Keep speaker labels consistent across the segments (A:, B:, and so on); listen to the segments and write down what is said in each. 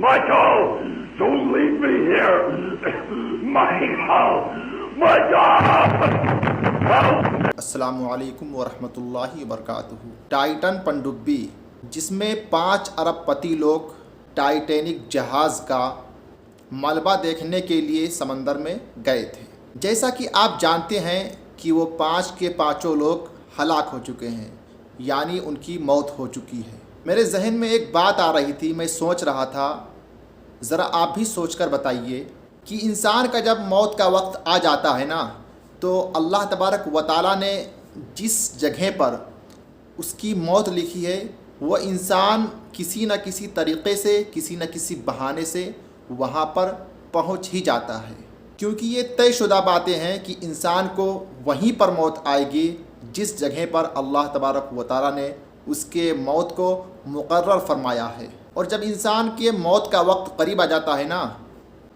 A: Michael, don't leave me here. Michael,
B: السلام علیکم ورحمۃ اللہ وبرکاتہ۔ ٹائٹن پنڈبی، جس میں 5 ارب پتی لوگ ٹائٹینک جہاز کا ملبہ دیکھنے کے لیے سمندر میں گئے تھے۔ جیسا کہ آپ جانتے ہیں کہ وہ 5 کے 5 لوگ ہلاک ہو چکے ہیں، یعنی ان کی موت ہو چکی ہے۔ میرے ذہن میں ایک بات آ رہی تھی، میں سوچ رہا تھا، ذرا آپ بھی سوچ کر بتائیے کہ انسان کا جب موت کا وقت آ جاتا ہے نا، تو اللہ تبارک و تعالیٰ نے جس جگہ پر اس کی موت لکھی ہے، وہ انسان کسی نہ کسی طریقے سے، کسی نہ کسی بہانے سے وہاں پر پہنچ ہی جاتا ہے، کیونکہ یہ طے شدہ باتیں ہیں کہ انسان کو وہیں پر موت آئے گی جس جگہ پر اللہ تبارک و تعالیٰ نے اس کے موت کو مقرر فرمایا ہے۔ اور جب انسان کے موت کا وقت قریب آ جاتا ہے نا،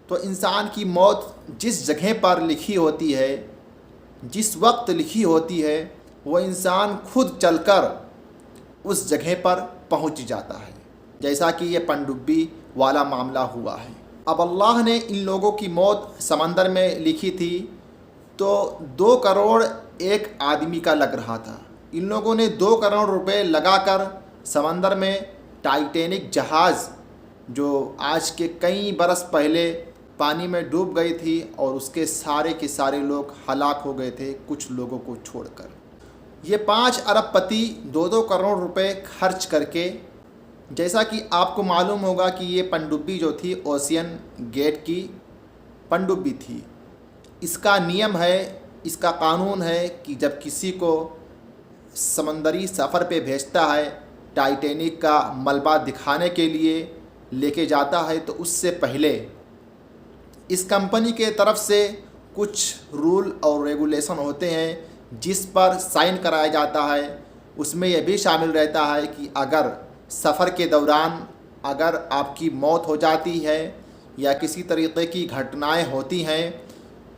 B: تو انسان کی موت جس جگہ پر لکھی ہوتی ہے، جس وقت لکھی ہوتی ہے، وہ انسان خود چل کر اس جگہ پر پہنچ جاتا ہے، جیسا کہ یہ پنڈبی والا معاملہ ہوا ہے۔ اب اللہ نے ان لوگوں کی موت سمندر میں لکھی تھی، تو 2 کروڑ ایک آدمی کا لگ رہا تھا۔ ان لوگوں نے 2 کروڑ روپے لگا کر سمندر میں ٹائٹینک جہاز، جو آج کے کئی برس پہلے پانی میں ڈوب گئی تھی اور اس کے سارے لوگ ہلاک ہو گئے تھے، کچھ لوگوں کو چھوڑ کر۔ یہ 5 ارب پتی 2 کروڑ روپے خرچ کر کے، جیسا کہ آپ کو معلوم ہوگا کہ یہ پنڈبی جو تھی اوشین گیٹ کی پنڈبی تھی۔ اس کا نیم ہے، اس کا قانون ہے کہ جب کسی کو سمندری سفر پہ بھیجتا ہے، ٹائٹینک کا ملبہ دکھانے کے لیے لے کے جاتا ہے، تو اس سے پہلے اس کمپنی کے طرف سے کچھ رول اور ریگولیشن ہوتے ہیں جس پر سائن کرایا جاتا ہے۔ اس میں یہ بھی شامل رہتا ہے کہ اگر سفر کے دوران اگر آپ کی موت ہو جاتی ہے یا کسی طریقے کی گھٹنائیں ہوتی ہیں،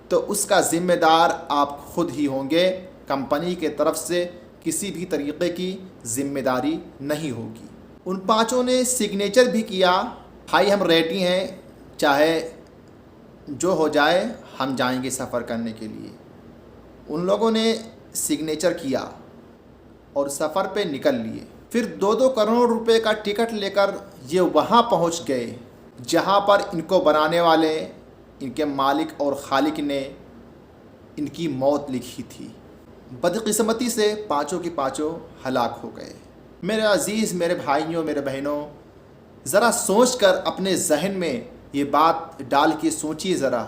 B: تو اس کا ذمہ دار آپ خود ہی ہوں گے، کمپنی کے طرف سے کسی بھی طریقے کی ذمہ داری نہیں ہوگی۔ ان 5 نے سگنیچر بھی کیا، بھائی ہم ریڈی ہیں، چاہے جو ہو جائے ہم جائیں گے سفر کرنے کے لیے۔ ان لوگوں نے سگنیچر کیا اور سفر پہ نکل لیے۔ پھر 2 کروڑ روپے کا ٹکٹ لے کر یہ وہاں پہنچ گئے جہاں پر ان کو بنانے والے، ان کے مالک اور خالق نے ان کی موت لکھی تھی۔ بدقسمتی سے 5 کے 5 ہلاک ہو گئے۔ میرے عزیز، میرے بھائیوں، میرے بہنوں، ذرا سوچ کر اپنے ذہن میں یہ بات ڈال کے سوچیے ذرا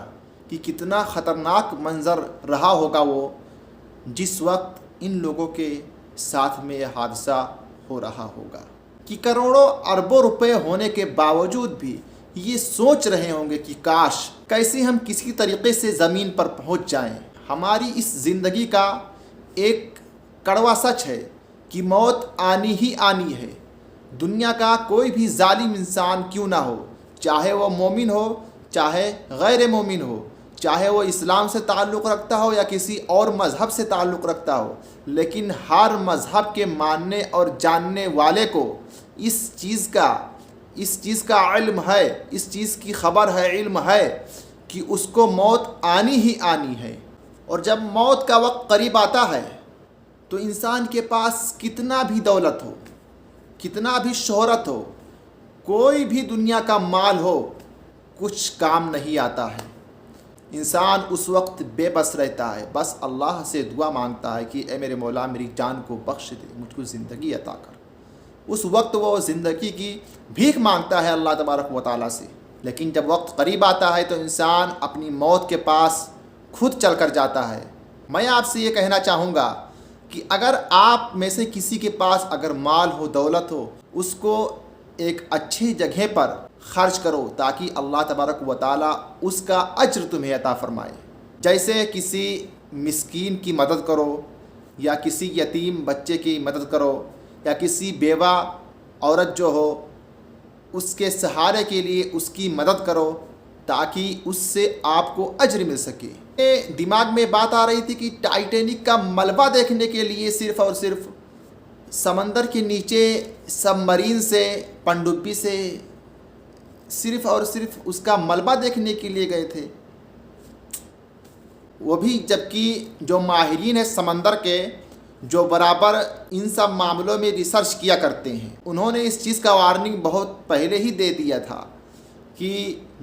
B: کہ کتنا خطرناک منظر رہا ہوگا وہ جس وقت ان لوگوں کے ساتھ میں یہ حادثہ ہو رہا ہوگا، کہ کروڑوں اربوں روپے ہونے کے باوجود بھی یہ سوچ رہے ہوں گے کہ کاش کیسے ہم کسی طریقے سے زمین پر پہنچ جائیں۔ ہماری اس زندگی کا ایک کڑوا سچ ہے کہ موت آنی ہی آنی ہے۔ دنیا کا کوئی بھی ظالم انسان کیوں نہ ہو، چاہے وہ مومن ہو، چاہے غیر مومن ہو، چاہے وہ اسلام سے تعلق رکھتا ہو یا کسی اور مذہب سے تعلق رکھتا ہو، لیکن ہر مذہب کے ماننے اور جاننے والے کو اس چیز کا علم ہے، اس چیز کی خبر ہے، علم ہے کہ اس کو موت آنی ہی آنی ہے۔ اور جب موت کا وقت قریب آتا ہے تو انسان کے پاس کتنا بھی دولت ہو، کتنا بھی شہرت ہو، کوئی بھی دنیا کا مال ہو، کچھ کام نہیں آتا ہے۔ انسان اس وقت بے بس رہتا ہے، بس اللہ سے دعا مانگتا ہے کہ اے میرے مولا میری جان کو بخش دے، مجھ کو زندگی عطا کر۔ اس وقت وہ زندگی کی بھیک مانگتا ہے اللہ تبارک و تعالیٰ سے۔ لیکن جب وقت قریب آتا ہے تو انسان اپنی موت کے پاس خود چل کر جاتا ہے۔ میں آپ سے یہ کہنا چاہوں گا کہ اگر آپ میں سے کسی کے پاس اگر مال ہو، دولت ہو، اس کو ایک اچھی جگہ پر خرچ کرو تاکہ اللہ تبارک و تعالیٰ اس کا اجر تمہیں عطا فرمائے۔ جیسے کسی مسکین کی مدد کرو، یا کسی یتیم بچے کی مدد کرو، یا کسی بیوہ عورت جو ہو اس کے سہارے کے لیے اس کی مدد کرو تاکہ اس سے آپ کو اجر مل سکے۔ دماغ میں بات آ رہی تھی کہ ٹائٹینک کا ملبہ دیکھنے کے لیے صرف اور صرف سمندر کے نیچے سب مرین سے، پنڈبی سے صرف اور صرف اس کا ملبہ دیکھنے کے لیے گئے تھے، وہ بھی جبکہ جو ماہرین ہیں سمندر کے، جو برابر ان سب معاملوں میں ریسرچ کیا کرتے ہیں، انہوں نے اس چیز کا وارننگ بہت پہلے ہی دے دیا تھا کہ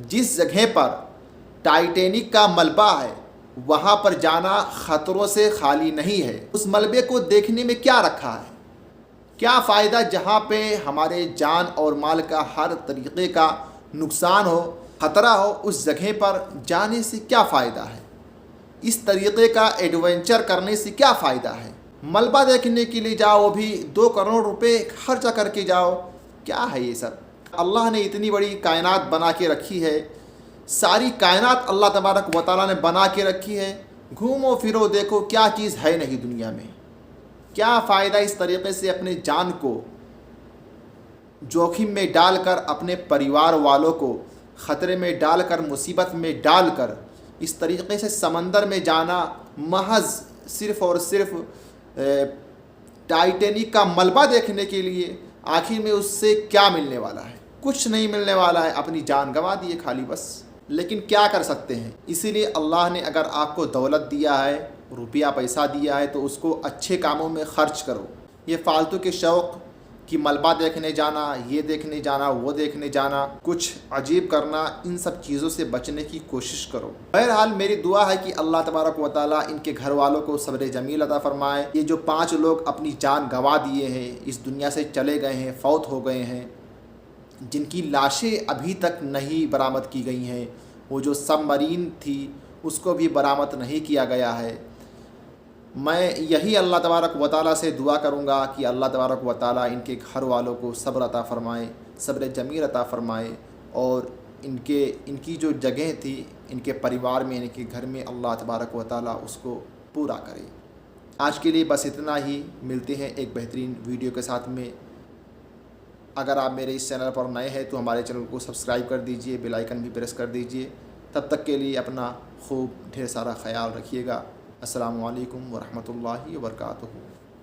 B: جس جگہ پر ٹائٹینک کا ملبہ ہے وہاں پر جانا خطروں سے خالی نہیں ہے۔ اس ملبے کو دیکھنے میں کیا رکھا ہے؟ کیا فائدہ جہاں پہ ہمارے جان اور مال کا ہر طریقے کا نقصان ہو، خطرہ ہو، اس جگہ پر جانے سے کیا فائدہ ہے؟ اس طریقے کا ایڈونچر کرنے سے کیا فائدہ ہے؟ ملبہ دیکھنے کے لیے جاؤ، وہ بھی 2 کروڑ روپے خرچہ کر کے جاؤ، کیا ہے یہ سب؟ اللہ نے اتنی بڑی کائنات بنا کے رکھی ہے، ساری کائنات اللہ تبارک و تعالیٰ نے بنا کے رکھی ہے، گھومو پھرو دیکھو کیا چیز ہے نہیں دنیا میں۔ کیا فائدہ اس طریقے سے اپنے جان کو جوخم میں ڈال کر، اپنے پریوار والوں کو خطرے میں ڈال کر، مصیبت میں ڈال کر اس طریقے سے سمندر میں جانا، محض صرف اور صرف ٹائٹینک کا ملبہ دیکھنے کے لیے؟ آخر میں اس سے کیا ملنے والا ہے؟ کچھ نہیں ملنے والا ہے، اپنی جان گنوا دیے خالی بس۔ لیکن کیا کر سکتے ہیں؟ اسی لیے اللہ نے اگر آپ کو دولت دیا ہے، روپیہ پیسہ دیا ہے، تو اس کو اچھے کاموں میں خرچ کرو۔ یہ فالتو کے شوق کہ ملبہ دیکھنے جانا، یہ دیکھنے جانا، وہ دیکھنے جانا، کچھ عجیب کرنا، ان سب چیزوں سے بچنے کی کوشش کرو۔ بہرحال میری دعا ہے کہ اللہ تبارک و تعالیٰ ان کے گھر والوں کو صبر جمیل عطا فرمائے۔ یہ جو 5 لوگ اپنی جان گنوا دیے ہیں، اس دنیا سے چلے گئے ہیں، فوت ہو گئے ہیں، جن کی لاشیں ابھی تک نہیں برآمد کی گئی ہیں، وہ جو سب مرین تھی اس کو بھی برآمد نہیں کیا گیا ہے، میں یہی اللہ تبارک و تعالیٰ سے دعا کروں گا کہ اللہ تبارک و تعالیٰ ان کے گھر والوں کو صبر عطا فرمائے، صبر جمیل عطا فرمائے، اور ان کی جو جگہ تھی ان کے پریوار میں، ان کے گھر میں، اللہ تبارک و تعالیٰ اس کو پورا کرے۔ آج کے لیے بس اتنا ہی، ملتے ہیں ایک بہترین ویڈیو کے ساتھ میں۔ اگر آپ میرے اس چینل پر نئے ہیں تو ہمارے چینل کو سبسکرائب کر دیجئے، بیل آئیکن بھی پریس کر دیجئے۔ تب تک کے لیے اپنا خوب ڈھیر سارا خیال رکھیے گا۔ السلام علیکم ورحمۃ اللہ وبرکاتہ۔